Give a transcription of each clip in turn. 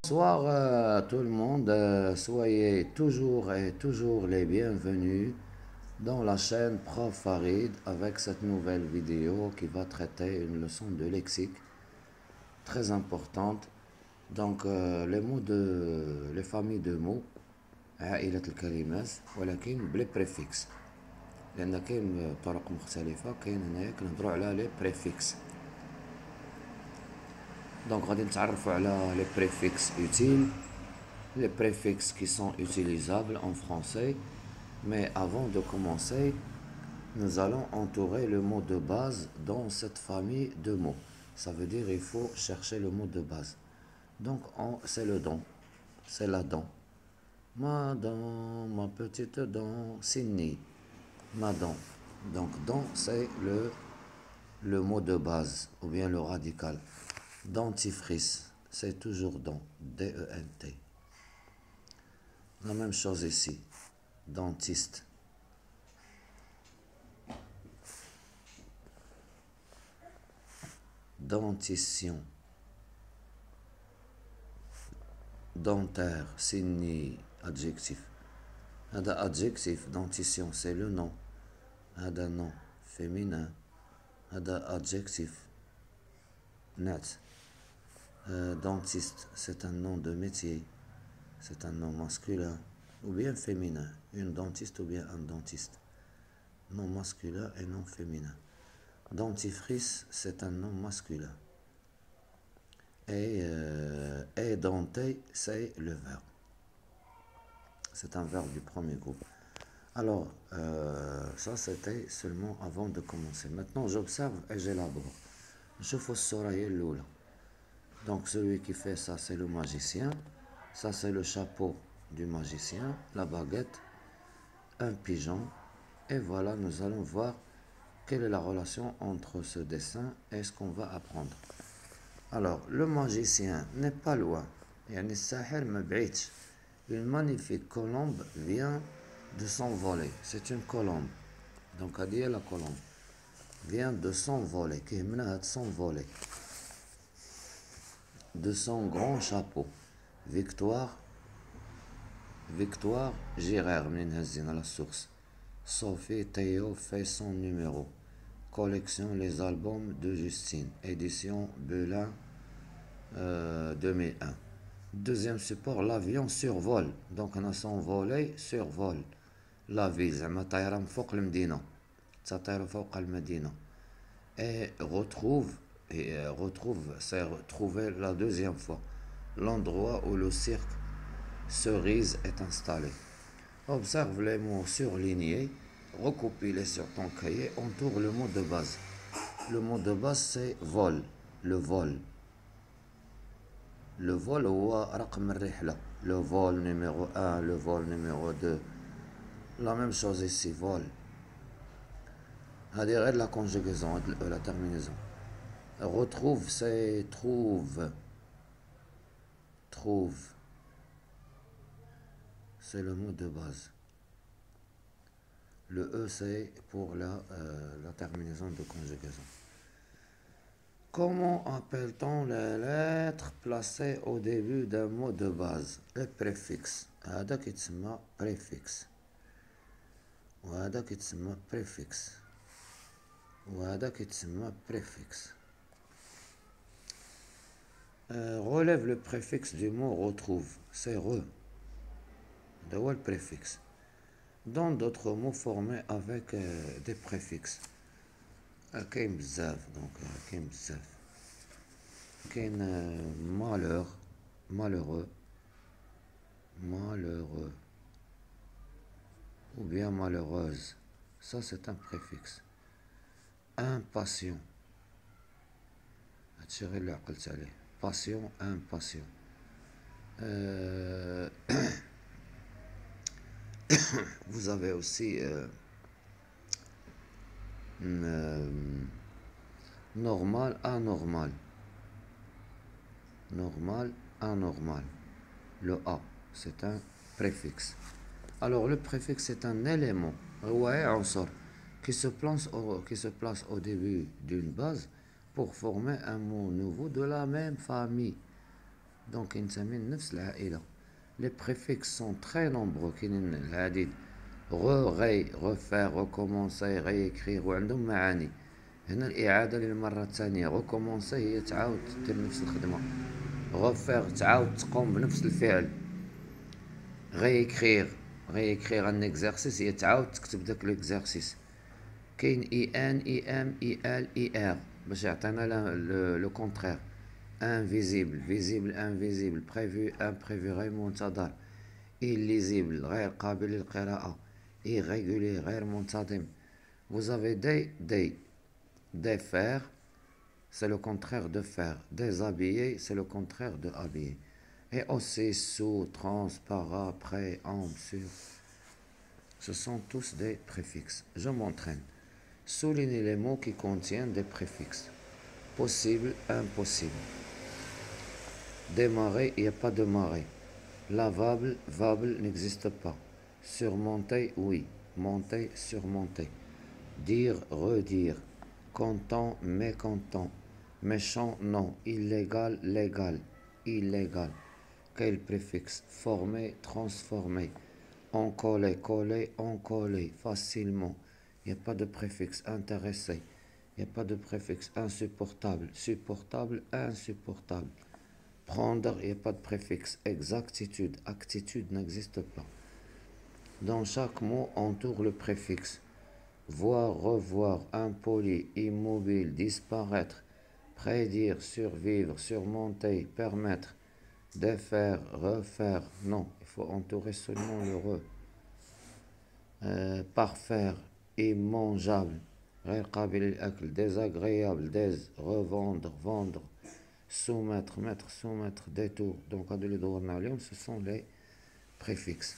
Bonsoir à tout le monde, soyez toujours et toujours les bienvenus dans la chaîne Prof Farid avec cette nouvelle vidéo qui va traiter une leçon de lexique très importante. Donc les familles de mots عائلة الكلمات ولكن بلي بريفيكس لأن كاين طرق مختلفة. كاين هنايا كنهضرو على لي بريفيكس. Donc غادي نتعرفوا على les préfixes utiles, les préfixes qui sont utilisables en français. Mais avant de commencer, nous allons entourer le mot de base dans cette famille de mots. Ça veut dire il faut chercher le mot de base. Donc c'est le dent, c'est la dent. Ma dent, ma petite dent, Sydney, ma dent. Donc dent c'est le mot de base ou bien le radical. Dentifrice, c'est toujours dent, D-E-N-T. La même chose ici, dentiste. Dentition. Dentaire, signe, adjectif. Hada adjectif, dentition, c'est le nom. Hada nom, féminin. Hada adjectif, net. Dentiste, c'est un nom de métier. C'est un nom masculin ou bien féminin. Une dentiste ou bien un dentiste. Nom masculin et nom féminin. Dentifrice, c'est un nom masculin. Et édenté, c'est le verbe. C'est un verbe du premier groupe. Alors, ça c'était seulement avant de commencer. Maintenant, j'observe et j'élabore. Je fais الصورة الأولى. Donc, celui qui fait ça, c'est le magicien. Ça, c'est le chapeau du magicien, la baguette, un pigeon. Et voilà, nous allons voir quelle est la relation entre ce dessin et ce qu'on va apprendre. Alors, le magicien n'est pas loin. يعني الساحر ما بعيدش. Une magnifique colombe vient de s'envoler. C'est une colombe. Donc, هذه هي la colombe. Vient de s'envoler. كيهمنا هاد s'envoler. De son grand chapeau. Victoire Girard, منين هزين على السورس. Sophie Théo fait son numéro. Collection les albums de Justine. Édition Belin 2001. Deuxième support, l'avion survole. Donc on a s'envolé, survole la ville. زعما طايرة من فوق المدينة. طايرة فوق المدينة. Et retrouve, c'est retrouver la deuxième fois. L'endroit où le cirque Cerise est installé. Observe les mots surlignés, recopie-les sur ton cahier, entoure le mot de base. Le mot de base c'est vol, le vol. Le vol هو رقم الرحلة. Le vol numéro 1, le vol numéro 2. La même chose ici, vol. هذه غير la conjugaison, la terminaison. Retrouve c'est trouve. Trouve. C'est le mot de base. Le E c'est pour la terminaison de conjugaison. Comment appelle-t-on les lettres placées au début d'un mot de base? Les préfixes. هذا كيتسمى préfixe. وهذا كيتسمى préfixe. وهذا كيتسمى préfixe. Relève le préfixe du mot retrouve. C'est re. هذا هو le préfixe. Dans d'autres mots formés avec des préfixes. كاين بزاف دونك كاين بزاف. كاين malheur, malheureux, malheureux ou bien malheureuse. Ça c'est un préfixe. Impatient. هادشي اللي عقلت عليه. Patient, impatient. Vous avez aussi normal, anormal. Normal, anormal. Le A, c'est un préfixe. Alors le préfixe c'est un élément qui se place au début d'une base pour former un mot nouveau de la même famille. دونك ينتمي لنفس العائلة. لي بريفيكس سون تري نومبرو، كاينين العديد. غي غوفير غوكومونسي غيكريغ وعندهم معاني. هنا الإعادة للمرة الثانية. غوكومونسي هي تعاود دير نفس الخدمة. غوفير تعاود تقوم بنفس الفعل. غيكريغ ان اكزارسيس هي تعاود تكتب داك ليكزارسيس. كاين اي ان اي ام اي ال اي ار باش يعطينا لو كونترير. انفيزيبل فيزيبل انفيزيبل، بريفو امبريفو غير منتظر، illisible غير قابل للقراءة، irrégulier غير منتظم. Vous avez des faire, c'est le contraire de faire. Déshabiller, c'est le contraire de habiller. Et aussi sous, trans, para, près, en, sur. Ce sont tous des préfixes. Je m'entraîne. Soulignez les mots qui contiennent des préfixes. Possible, impossible. Démarrer, il n'y a pas de marrer. Lavable, vable n'existe pas. Surmonter, oui. Monter, surmonter. Dire, redire. Content, mécontent. Méchant, non. Illégal, légal. Illégal. Quel préfixe? Former, transformer. Encoller, coller, encoller. Facilement. Il n'y a pas de préfixe. Intéressé. Il n'y a pas de préfixe. Insupportable. Supportable, insupportable. Prendre, il n'y a pas de préfixe. Exactitude. Actitude n'existe pas. Dans chaque mot, entoure le préfixe. Voir, revoir, impoli, immobile, disparaître, prédire, survivre, surmonter, permettre, défaire, refaire. Non, il faut entourer seulement le re. Parfaire, immangeable, غير قابل للأكل, désagréable, revendre, vendre, soumettre, mettre, soumettre, détour. Donc, ce sont les préfixes.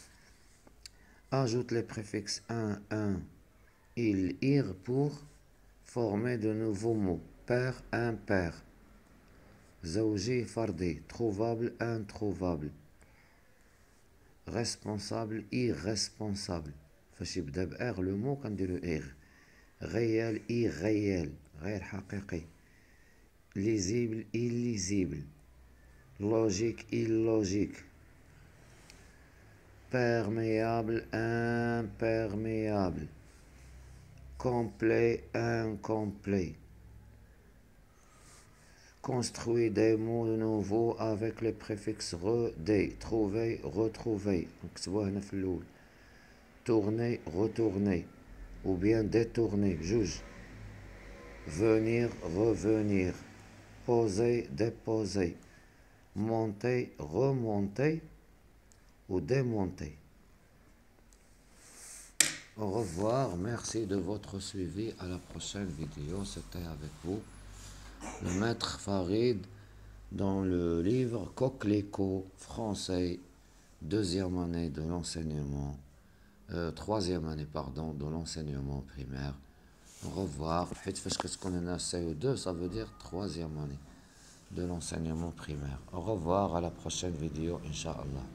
Ajoute les préfixes un, il, ir pour former de nouveaux mots. Père, impair. Zawji, fardi. Trouvable, introuvable. Responsable, irresponsable. فاش يبدا بإر le mot كنديرو إر. Réel, irréel. غير حقيقي. Lisible, illisible. Logique, illogique. Perméable, imperméable. Complet, incomplet. Construit des mots nouveaux avec les préfixes re, des. Trouver, retrouver. Tourner, retourner. Ou bien détourner, juge. Venir, revenir. Poser, déposer. Monter, remonter. Ou démonter. Au revoir, merci de votre suivi. À la prochaine vidéo. C'était avec vous le maître Farid dans le livre Coquelicot français, deuxième année de l'enseignement, troisième année pardon de l'enseignement primaire. Au revoir. حيت فاش كتكون هنا CO2 ça veut dire troisième année de l'enseignement primaire. Au revoir, à la prochaine vidéo, Inch'Allah.